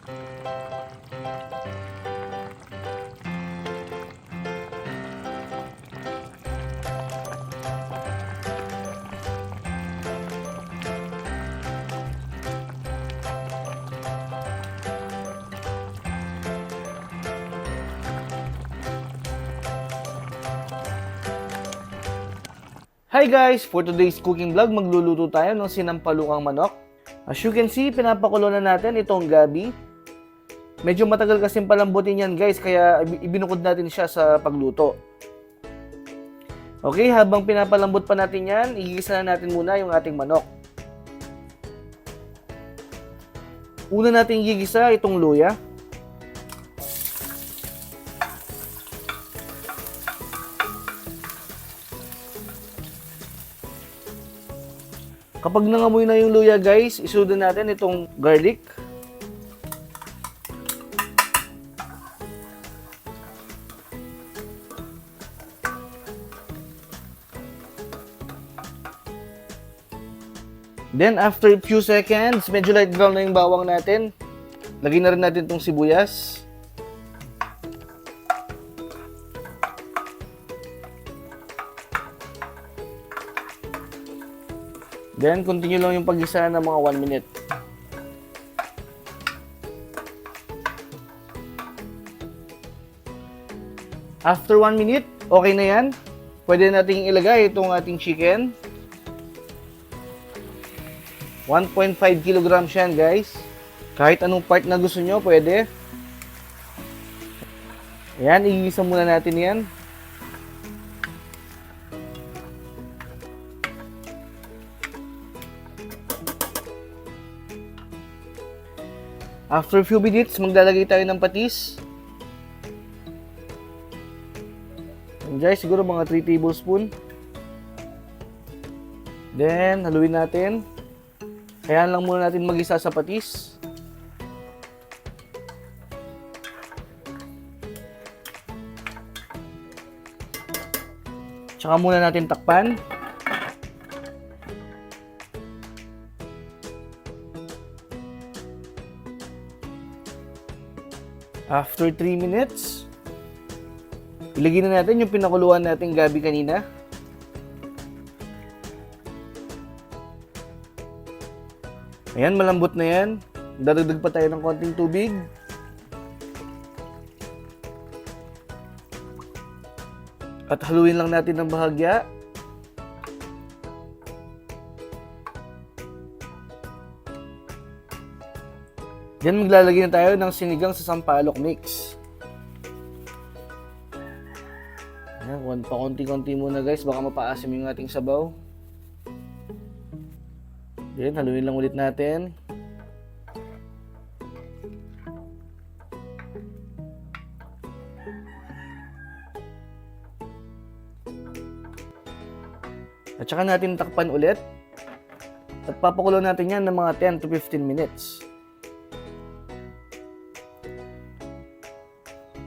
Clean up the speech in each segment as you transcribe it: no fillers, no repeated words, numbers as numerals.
Hi guys! For today's cooking vlog, magluluto tayo ng sinampalukang manok. As you can see, pinapakulo na natin itong gabi. Medyo matagal kasing palambutin yan guys, kaya ibinukod natin siya sa pagluto. Okay, habang pinapalambot pa natin yan, igigisa na natin muna yung ating manok. Una natin igigisa itong luya. Kapag nangamoy na yung luya guys, isunod natin itong garlic. Then after a few seconds, medyo light brown na yung bawang natin. Lagyan na rin natin itong sibuyas. Then, continue lang yung paggisa ng mga 1 minute. After 1 minute, okay na yan. Pwede nating ilagay itong ating chicken. 1.5 kilograms yan, guys. Kahit anong part na gusto nyo, pwede. Ayan, igisa muna natin yan. After a few minutes, maglalagay tayo ng patis. And guys, siguro mga 3 tablespoon. Then, haluin natin. Kaya lang muna natin mag-isa sa patis. Tsaka muna natin takpan. After 3 minutes, ilagay na natin yung pinakuluan nating gabi kanina. Ayan, malambot na yan. Dadagdag pa tayo ng konting tubig. At haluin lang natin ng bahagya. Diyan maglalagay na tayo ng sinigang sa sampalok mix. Ayan, pakunti-kunti muna guys, baka mapaasim yung ating sabaw. Diyan, haluin lang ulit natin. At saka natin takpan ulit. At papakulo natin yan ng mga 10 to 15 minutes.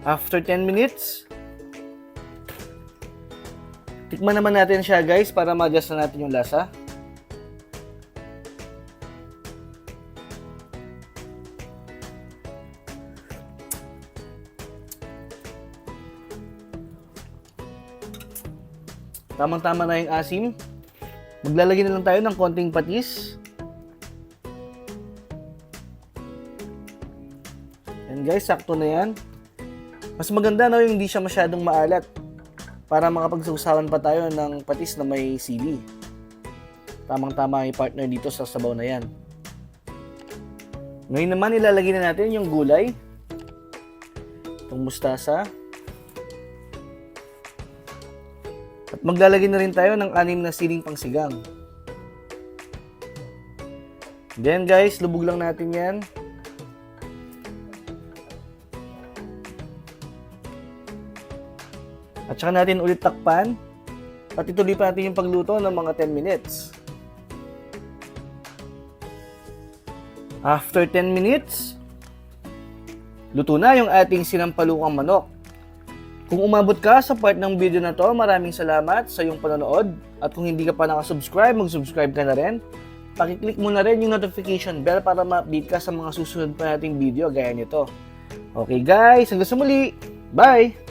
After 10 minutes, tikman naman natin siya guys para ma-adjust na natin yung lasa. Tamang-tama na yung asim. Maglalagay na lang tayo ng konting patis. And guys, sakto na yan. Mas maganda na yung hindi siya masyadong maalat para makapagsasawan pa tayo ng patis na may sili. Tamang-tama yung partner dito sa sabaw na yan. Ngayon naman ilalagay na natin yung gulay. Itong mustasa. At maglalagay na rin tayo ng 6 na siling pangsigang. Then guys, lubog lang natin yan. At saka natin ulit takpan. At ituloy pa natin yung pagluto ng mga 10 minutes. After 10 minutes, luto na yung ating sinampalukang manok. Kung umabot ka sa part ng video na to, maraming salamat sa iyong panonood. At kung hindi ka pa nakasubscribe, mag-subscribe ka na rin. Pakiclick mo na rin yung notification bell para ma-update ka sa mga susunod pa nating video gaya nito. Okay guys, hanggang sa muli. Bye!